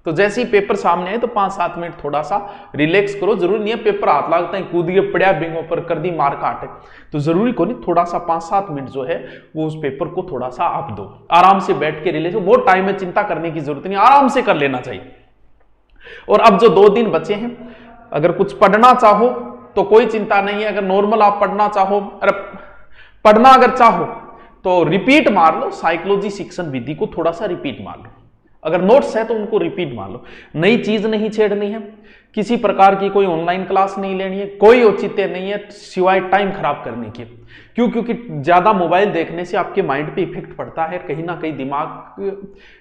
तो जैसे ही पेपर सामने है तो 5-7 मिनट थोड़ा सा रिलैक्स करो। जरूरी नहीं है पेपर हाथ लगता है कूद के पड़ा बिंगों पर कर दी मार काटे, तो जरूरी को नहीं, थोड़ा सा 5-7 मिनट जो है वो उस पेपर को थोड़ा सा आप दो, आराम से बैठ के रिलैक्स। बहुत टाइम में चिंता करने की जरूरत नहीं, आराम से कर लेना चाहिए। और अब जो 2 दिन बचे हैं, अगर कुछ पढ़ना चाहो तो कोई चिंता नहीं है। अगर नॉर्मल आप पढ़ना चाहो, अरे पढ़ना अगर चाहो तो रिपीट मार लो, साइकोलॉजी शिक्षण विधि को थोड़ा सा रिपीट मार लो। अगर नोट्स है तो उनको रिपीट मार लो। नई चीज नहीं छेड़नी है, किसी प्रकार की कोई ऑनलाइन क्लास नहीं लेनी है, कोई औचित्य नहीं है सिवाय टाइम खराब करने के। क्यों? क्योंकि ज्यादा मोबाइल देखने से आपके माइंड पे इफेक्ट पड़ता है, कहीं ना कहीं दिमाग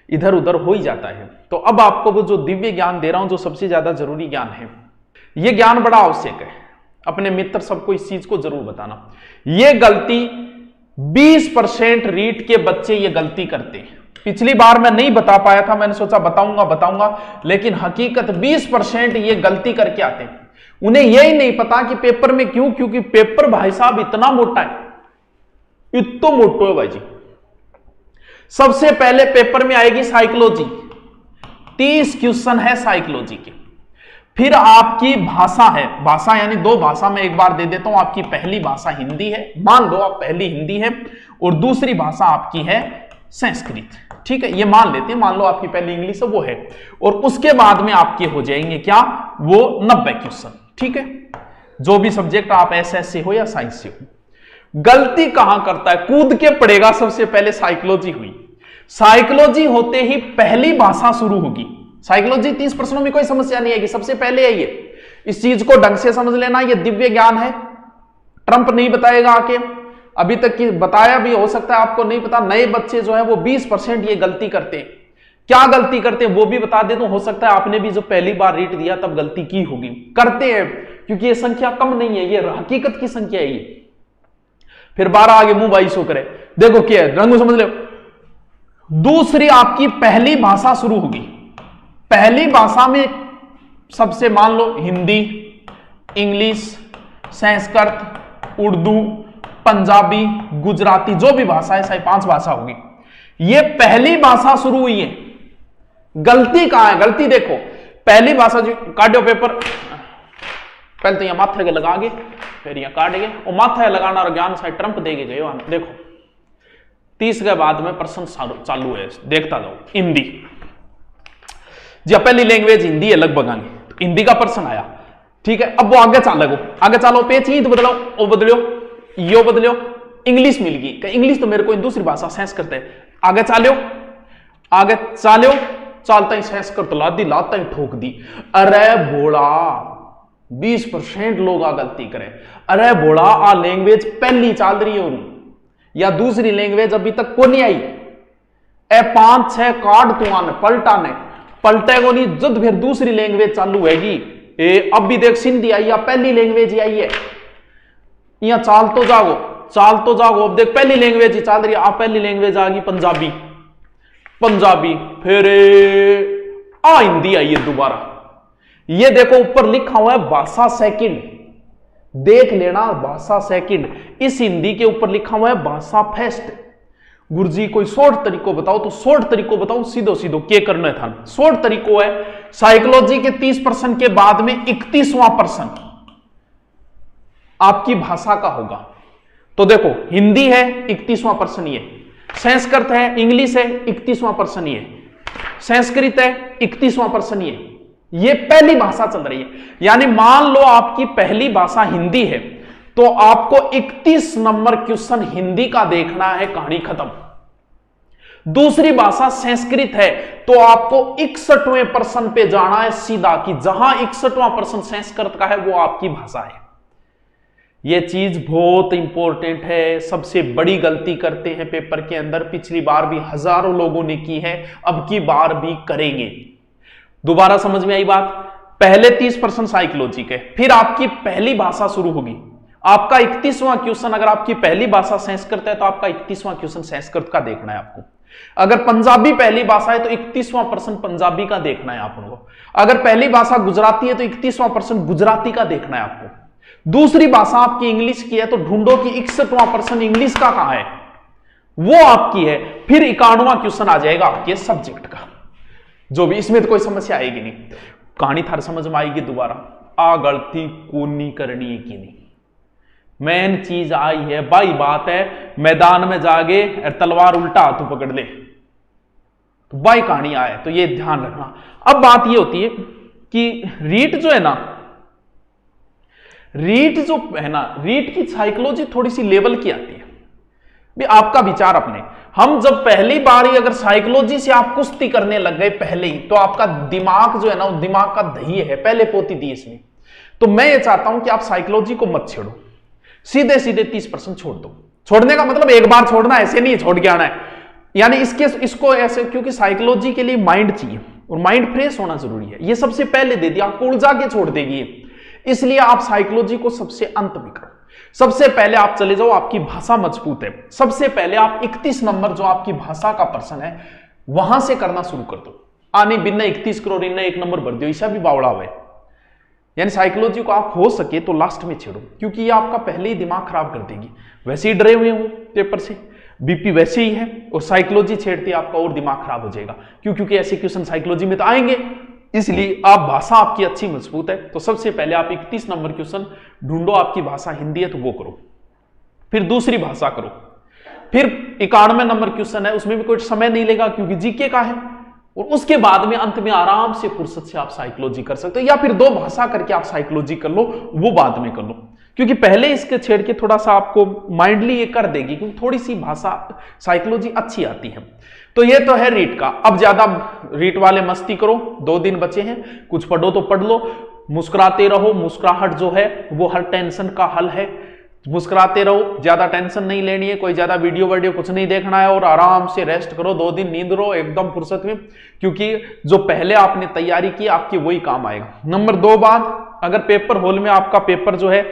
इधर उधर हो ही जाता है। तो अब आपको वो जो दिव्य ज्ञान दे रहा हूं, जो सबसे ज्यादा जरूरी ज्ञान है, यह ज्ञान बड़ा आवश्यक है। अपने मित्र सबको इस चीज को जरूर बताना। यह गलती 20% रीट के बच्चे ये गलती करते हैं। पिछली बार मैं नहीं बता पाया था, मैंने सोचा बताऊंगा, लेकिन हकीकत 20% ये गलती करके आते हैं। उन्हें यही नहीं पता कि पेपर में क्यों, क्योंकि पेपर भाई साहब इतना मोटा है, इतना मोटा है भाई जी। सबसे पहले पेपर में आएगी साइकोलॉजी, 30 क्वेश्चन है साइकोलॉजी के। फिर आपकी भाषा है, भाषा यानी 2 भाषा में एक बार दे देता हूं। आपकी पहली भाषा हिंदी है, मान लो आप पहली हिंदी है, और दूसरी भाषा आपकी है संस्कृत, ठीक है, ये मान लेते हैं। मान लो आपकी पहली इंग्लिश है, वो है, और उसके बाद में आपके हो जाएंगे क्या, वो 90 क्वेश्चन, ठीक है। जो भी सब्जेक्ट आप एसएस से हो या साइंस से हो। गलती कहां करता है, कूद के पड़ेगा। सबसे पहले साइकोलॉजी हुई, साइकोलॉजी होते ही पहली भाषा शुरू होगी। साइकोलॉजी 30 प्रश्नों में कोई समस्या नहीं आएगी, सबसे पहले है ये। इस चीज को ढंग से समझ लेना, ये दिव्य ज्ञान है, ट्रंप नहीं बताएगा आके। अभी तक की बताया भी, हो सकता है आपको नहीं पता। नए बच्चे जो है वो 20% ये गलती करते हैं। क्या गलती करते हैं वो भी बता दे, तो हो सकता है आपने भी जो पहली बार रीट दिया तब गलती की होगी। करते हैं क्योंकि ये संख्या कम नहीं है, ये हकीकत की संख्या है ये। फिर 12 आगे मुंह बाई सो करे, देखो क्या है, रंगो समझ लो। दूसरी आपकी पहली भाषा शुरू होगी। पहली भाषा में सबसे मान लो हिंदी, इंग्लिश, संस्कृत, उर्दू, पंजाबी, गुजराती, जो भी भाषा है, शायद 5 भाषा होगी। ये पहली भाषा शुरू हुई है। गलती कहां है, गलती देखो, पहली भाषा जो काटो पेपर, पहले तो यहां माथे के लगा गए, फिर यहां काट गए, और माथे लगाना और ज्ञान शायद ट्रंप देके गए। देखो 30 के बाद में प्रश्न चालू है, देखता जाओ। हिंदी जी, पहली लैंग्वेज हिंदी है लगभग आगे, तो हिंदी का प्रश्न आया, ठीक है। अब वो आगे चलो, पेज ही तो बदलो, वो बदलो, यो बदलो, इंग्लिश मिल गई। इंग्लिश तो मेरे को दूसरी भाषा संस्कृत है। आगे चालो, चालता ही संस्कृत लादी, लाता ही ठोक दी। अरे बोला 20% लोग आ गलती करें। अरे बोला आ लैंग्वेज पहली चल रही हो या दूसरी लैंग्वेज अभी तक को नहीं आई, ए 5-6 कार्ड तू आने पलटे को नहीं, जब फिर दूसरी लैंग्वेज चालू हैगी। अब भी देख सिंधी आई या पहली लैंग्वेज ही आई है, यहां चाल तो जाओ। अब देख पहली लैंग्वेज ही चल रही है, पहली लैंग्वेज आ गई पंजाबी, फिर हिंदी आई है दोबारा। ये देखो ऊपर लिखा हुआ है भाषा सेकंड, देख लेना, भाषा सेकंड। इस हिंदी के ऊपर लिखा हुआ है भाषा फर्स्ट। गुरुजी कोई शॉर्ट तरीको बताओ, तो शॉर्ट तरीको बताओ, सीधो क्या करना था। शॉर्ट तरीको है, साइकोलॉजी के 30% के बाद में 31वां प्रश्न आपकी भाषा का होगा। तो देखो हिंदी है 31वां प्रश्न ये, संस्कृत है, इंग्लिश है 31वां प्रश्न ये, संस्कृत है 31वां प्रश्न ये पहली भाषा चल रही है। यानी मान लो आपकी पहली भाषा हिंदी है, तो आपको 31 नंबर क्वेश्चन हिंदी का देखना है, कहानी खत्म। दूसरी भाषा संस्कृत है, तो आपको 61वें प्रश्न पे जाना है सीधा, कि जहां 61वां प्रश्न संस्कृत का है वो आपकी भाषा है। यह चीज बहुत इंपॉर्टेंट है, सबसे बड़ी गलती करते हैं पेपर के अंदर। पिछली बार भी हजारों लोगों ने की है, अब की बार भी करेंगे। दोबारा समझ में आई बात? पहले 30% साइकोलॉजी के, फिर आपकी पहली भाषा शुरू होगी। आपका 31वां क्वेश्चन, अगर आपकी पहली भाषा संस्कृत है तो आपका 31वां क्वेश्चन संस्कृत का देखना है आपको। अगर पंजाबी पहली भाषा है तो 31वां प्रश्न पंजाबी का देखना है आपको। अगर पहली भाषा गुजराती है तो 31वां प्रश्न गुजराती का देखना है आपको। दूसरी भाषा आपकी इंग्लिश की है तो ढूंढो कि 61वां प्रश्न इंग्लिश का कहां है, वो आपकी है। फिर 91वां क्वेश्चन आ जाएगा आपके सब्जेक्ट का। जो भी, इसमें तो कोई समस्या आएगी नहीं। कहानी थार समझ में आएगी दोबारा। आ गलती कोनी करनी की नहीं, मेन चीज आई है भाई। बात है मैदान में जागे और तलवार उल्टा हाथ पकड़ ले तो भाई कहानी आए, तो ये ध्यान रखना। अब बात ये होती है कि रीट जो है ना, रीट की साइकोलॉजी थोड़ी सी लेवल की आती है। भी आपका विचार अपने, हम जब पहली बार ही अगर साइकोलॉजी से आप कुश्ती करने लग गए पहले ही, तो आपका दिमाग जो है ना, वो दिमाग का दही है, पहले पोती दी इसमें। तो मैं ये चाहता हूं कि आप साइकोलॉजी को मत छेड़ो, सीधे सीधे 30% छोड़ दो। छोड़ने का मतलब एक बार छोड़ना, ऐसे नहीं छोड़ के आना है, यानी इसको ऐसे, क्योंकि साइकोलॉजी के लिए माइंड चाहिए और माइंड फ्रेश होना जरूरी है। ये सबसे पहले दे दिया, आपको उलझा के छोड़ देगी, इसलिए आप साइकोलॉजी को सबसे अंत में करो। सबसे पहले आप चले जाओ, आपकी भाषा मजबूत है, सबसे पहले आप 31 नंबर जो आपकी भाषा का प्रश्न है वहां से करना शुरू कर दो। आने बिना 31 करो, इन्ना 1 नंबर भर दो, ऐसा भी बावड़ा हुआ है। यानी साइकोलॉजी को आप हो सके तो लास्ट में छेड़ो, क्योंकि ये आपका पहले ही दिमाग खराब कर देगी। वैसे ही डरे हुए हो पेपर से, बीपी वैसे ही है, और साइकोलॉजी छेड़ते आपका और दिमाग खराब हो जाएगा। क्योंकि ऐसे क्वेश्चन साइकोलॉजी में तो आएंगे, इसलिए आप भाषा आपकी अच्छी मजबूत है तो सबसे पहले आप 31 नंबर क्वेश्चन ढूंढो। आपकी भाषा हिंदी है तो वो करो, फिर दूसरी भाषा करो, फिर 91 नंबर क्वेश्चन है, उसमें भी कोई समय नहीं लेगा क्योंकि जीके का है, और उसके बाद में अंत में आराम से फुर्सत से आप साइकोलॉजी कर सकते हो, या फिर 2 भाषा करके आप साइकोलॉजी कर लो, वो बाद में कर लो। क्योंकि पहले इसके छेड़ के थोड़ा सा आपको माइंडली ये कर देगी, क्योंकि थोड़ी सी भाषा साइकोलॉजी अच्छी आती है। तो ये तो है रीट का। अब ज्यादा रीट वाले मस्ती करो, 2 दिन बचे हैं, कुछ पढ़ो तो पढ़ लो, मुस्कुराते रहो। मुस्कुराहट जो है वो हर टेंशन का हल है, मुस्कुराते रहो, ज्यादा टेंशन नहीं लेनी है, कोई ज्यादा वीडियो कुछ नहीं देखना है, और आराम से रेस्ट करो, 2 दिन नींद लो एकदम फुर्सत में, क्योंकि जो पहले आपने तैयारी की आपकी वही काम आएगा। नंबर 2 बात, अगर पेपर हॉल में आपका पेपर जो है,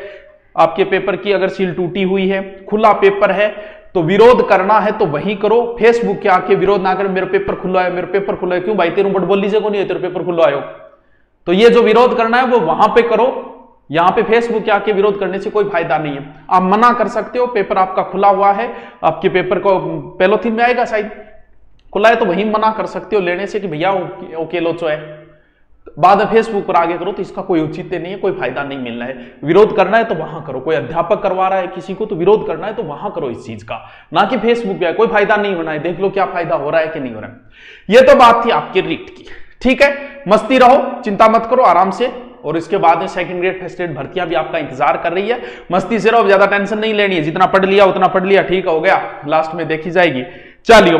आपके पेपर की अगर सील टूटी हुई है, खुला पेपर है, तो विरोध करना है तो वही करो। फेसबुक के आके विरोध ना करें, मेरा पेपर खुला है, मेरा पेपर खुला है। क्यों भाई, तेरे ऊपर बोल लीजिए को नहीं है, तेरे पेपर खुला आयो। तो ये जो विरोध करना है वो वहां पे करो, यहां पे फेसबुक के आके विरोध करने से कोई फायदा नहीं है। आप मना कर सकते हो, पेपर आपका खुला हुआ है, आपके पेपर को पेलोथीन में आएगा शायद, खुला है तो वही मना कर सकते हो लेने से कि भैया ओके लो चो है। बाद में फेसबुक पर आगे करो तो इसका कोई औचित्य नहीं है, कोई फायदा नहीं मिलना है। विरोध करना है तो वहां करो, कोई अध्यापक करवा रहा है किसी को तो विरोध करना है तो वहां करो इस चीज का, ना कि फेसबुक पे। कोई फायदा नहीं होना है, देख लो क्या फायदा हो रहा है कि नहीं हो रहा है। ये तो बात थी आपकी रीट की, ठीक है। मस्ती रहो, चिंता मत करो, आराम से। और इसके बाद में 2nd ग्रेड फर्स्ट ग्रेड भर्तियां भी आपका इंतजार कर रही है, मस्ती से रहो, ज्यादा टेंशन नहीं लेनी है, जितना पढ़ लिया उतना पढ़ लिया, ठीक हो गया, लास्ट में देखी जाएगी। चलिए।